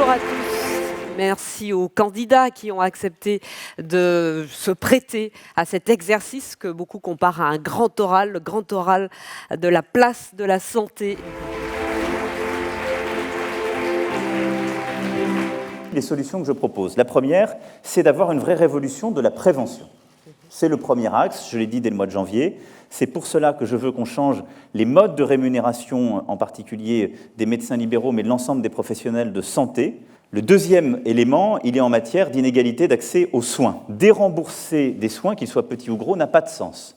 Bonjour à tous. Merci aux candidats qui ont accepté de se prêter à cet exercice que beaucoup comparent à un grand oral, le grand oral de la place de la santé. Les solutions que je propose. La première, c'est d'avoir une vraie révolution de la prévention. C'est le premier axe, je l'ai dit dès le mois de janvier. C'est pour cela que je veux qu'on change les modes de rémunération, en particulier des médecins libéraux, mais de l'ensemble des professionnels de santé. Le deuxième élément, il est en matière d'inégalité d'accès aux soins. Dérembourser des soins, qu'ils soient petits ou gros, n'a pas de sens.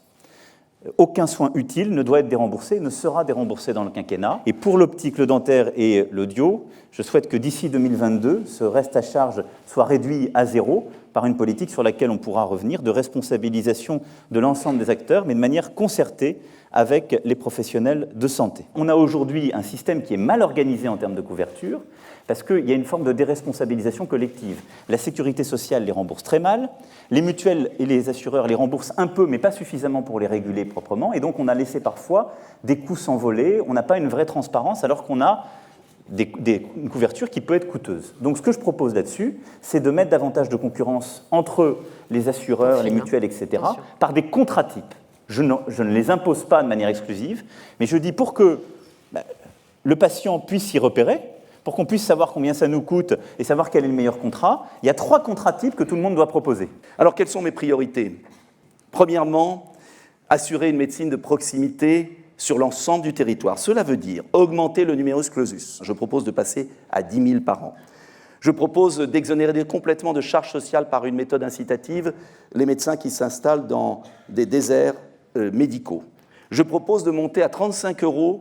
Aucun soin utile ne doit être déremboursé, ne sera déremboursé dans le quinquennat. Et pour l'optique, le dentaire et l'audio, je souhaite que d'ici 2022, ce reste à charge soit réduit à zéro par une politique sur laquelle on pourra revenir, de responsabilisation de l'ensemble des acteurs, mais de manière concertée avec les professionnels de santé. On a aujourd'hui un système qui est mal organisé en termes de couverture, parce qu'il y a une forme de déresponsabilisation collective. La sécurité sociale les rembourse très mal, les mutuelles et les assureurs les remboursent un peu, mais pas suffisamment pour les réguler proprement, et donc on a laissé parfois des coûts s'envoler, on n'a pas une vraie transparence, alors qu'on a une couverture qui peut être coûteuse. Donc ce que je propose là-dessus, c'est de mettre davantage de concurrence entre les assureurs, les mutuelles, etc., par des contrats types. Je ne les impose pas de manière exclusive, mais je dis pour que le patient puisse s'y repérer, pour qu'on puisse savoir combien ça nous coûte et savoir quel est le meilleur contrat, il y a 3 contrats types que tout le monde doit proposer. Alors, quelles sont mes priorités ? Premièrement, assurer une médecine de proximité sur l'ensemble du territoire. Cela veut dire augmenter le numerus clausus. Je propose de passer à 10 000 par an. Je propose d'exonérer complètement de charges sociales par une méthode incitative les médecins qui s'installent dans des déserts médicaux. Je propose de monter à 35 €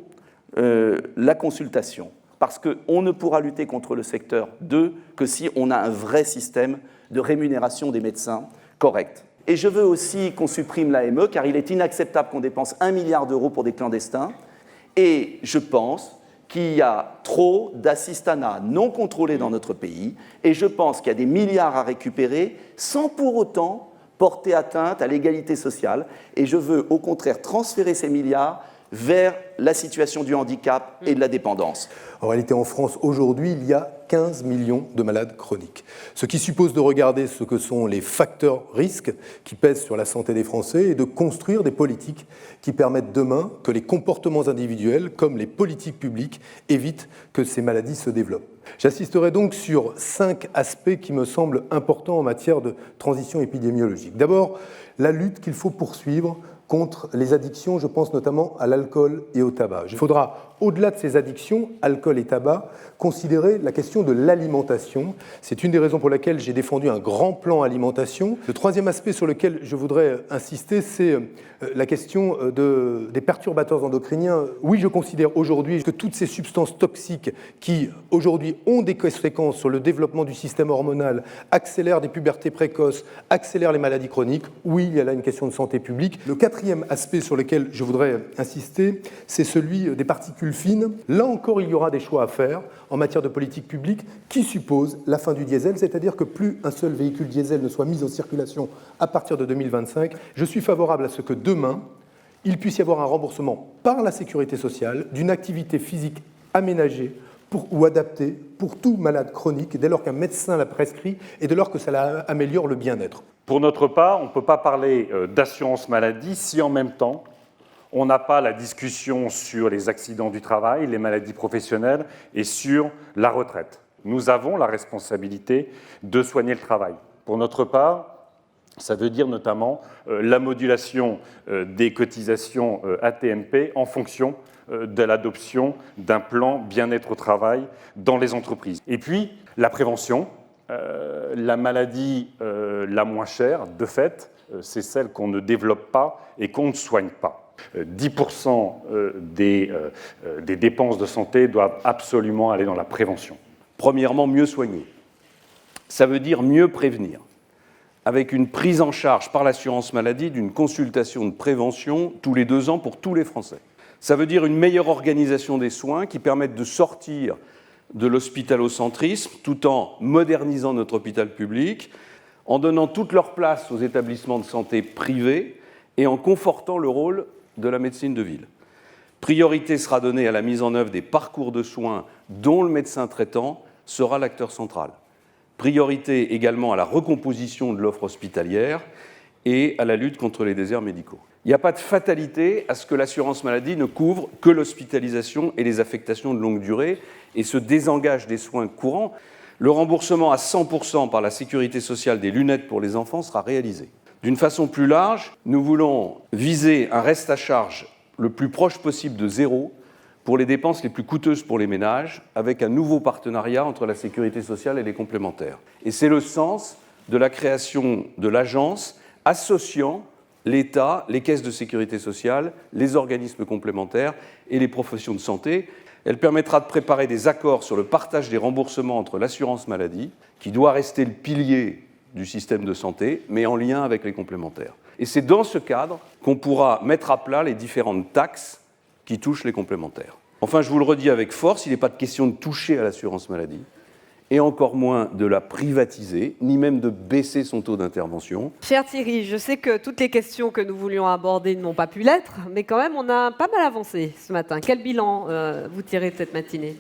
la consultation, parce qu'on ne pourra lutter contre le secteur 2 que si on a un vrai système de rémunération des médecins correct. Et je veux aussi qu'on supprime l'AME, car il est inacceptable qu'on dépense 1 milliard d'euros pour des clandestins. Et je pense qu'il y a trop d'assistanat non contrôlé dans notre pays, et je pense qu'il y a des milliards à récupérer sans pour autant porter atteinte à l'égalité sociale. Et je veux au contraire transférer ces milliards vers la situation du handicap et de la dépendance. En réalité, en France, aujourd'hui, il y a 15 millions de malades chroniques. Ce qui suppose de regarder ce que sont les facteurs risques qui pèsent sur la santé des Français et de construire des politiques qui permettent demain que les comportements individuels, comme les politiques publiques, évitent que ces maladies se développent. J'insisterai donc sur 5 aspects qui me semblent importants en matière de transition épidémiologique. D'abord, la lutte qu'il faut poursuivre contre les addictions, je pense notamment à l'alcool et au tabac. Il faudra, au-delà de ces addictions, alcool et tabac, considérer la question de l'alimentation. C'est une des raisons pour lesquelles j'ai défendu un grand plan alimentation. Le troisième aspect sur lequel je voudrais insister, c'est la question des perturbateurs endocriniens. Oui, je considère aujourd'hui que toutes ces substances toxiques qui, aujourd'hui, ont des conséquences sur le développement du système hormonal, accélèrent des pubertés précoces, accélèrent les maladies chroniques, oui, il y a là une question de santé publique. Le quatrième aspect sur lequel je voudrais insister, c'est celui des particules fines. Là encore, il y aura des choix à faire en matière de politique publique qui suppose la fin du diesel, c'est-à-dire que plus un seul véhicule diesel ne soit mis en circulation à partir de 2025. Je suis favorable à ce que demain, il puisse y avoir un remboursement par la sécurité sociale d'une activité physique aménagée ou adaptée pour tout malade chronique, dès lors qu'un médecin la prescrit et dès lors que cela améliore le bien-être. Pour notre part, on ne peut pas parler d'assurance maladie si en même temps on n'a pas la discussion sur les accidents du travail, les maladies professionnelles et sur la retraite. Nous avons la responsabilité de soigner le travail. Pour notre part, ça veut dire notamment la modulation des cotisations AT-MP en fonction de l'adoption d'un plan bien-être au travail dans les entreprises. Et puis, la prévention, la maladie la moins chère, de fait, c'est celle qu'on ne développe pas et qu'on ne soigne pas. 10% des dépenses de santé doivent absolument aller dans la prévention. Premièrement, mieux soigner. Ça veut dire mieux prévenir, avec une prise en charge par l'assurance maladie d'une consultation de prévention tous les 2 ans pour tous les Français. Ça veut dire une meilleure organisation des soins qui permettent de sortir de l'hospitalo-centrisme tout en modernisant notre hôpital public, en donnant toute leur place aux établissements de santé privés et en confortant le rôle de la médecine de ville. Priorité sera donnée à la mise en œuvre des parcours de soins dont le médecin traitant sera l'acteur central. Priorité également à la recomposition de l'offre hospitalière et à la lutte contre les déserts médicaux. Il n'y a pas de fatalité à ce que l'assurance maladie ne couvre que l'hospitalisation et les affectations de longue durée et se désengage des soins courants. Le remboursement à 100% par la sécurité sociale des lunettes pour les enfants sera réalisé. D'une façon plus large, nous voulons viser un reste à charge le plus proche possible de zéro pour les dépenses les plus coûteuses pour les ménages, avec un nouveau partenariat entre la sécurité sociale et les complémentaires. Et c'est le sens de la création de l'agence associant l'État, les caisses de sécurité sociale, les organismes complémentaires et les professions de santé. Elle permettra de préparer des accords sur le partage des remboursements entre l'assurance maladie, qui doit rester le pilier du système de santé, mais en lien avec les complémentaires. Et c'est dans ce cadre qu'on pourra mettre à plat les différentes taxes qui touchent les complémentaires. Enfin, je vous le redis avec force, il n'est pas de question de toucher à l'assurance maladie, et encore moins de la privatiser, ni même de baisser son taux d'intervention. Cher Thierry, je sais que toutes les questions que nous voulions aborder n'ont pas pu l'être, mais quand même, on a pas mal avancé ce matin. Quel bilan vous tirez de cette matinée ?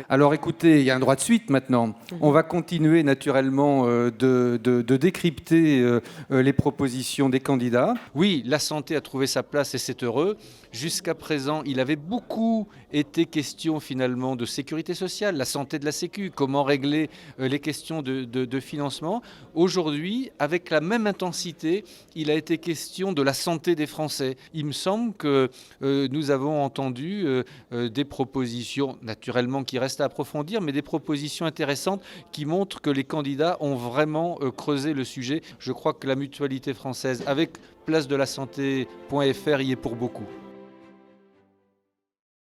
Alors écoutez, il y a un droit de suite maintenant. On va continuer naturellement de décrypter les propositions des candidats. Oui, la santé a trouvé sa place et c'est heureux. Jusqu'à présent, il avait beaucoup été question finalement de sécurité sociale, la santé de la Sécu, comment régler les questions de financement. Aujourd'hui, avec la même intensité, il a été question de la santé des Français. Il me semble que nous avons entendu des propositions, naturellement qui restent à approfondir, mais des propositions intéressantes qui montrent que les candidats ont vraiment creusé le sujet. Je crois que la Mutualité française, avec placedelasante.fr, y est pour beaucoup.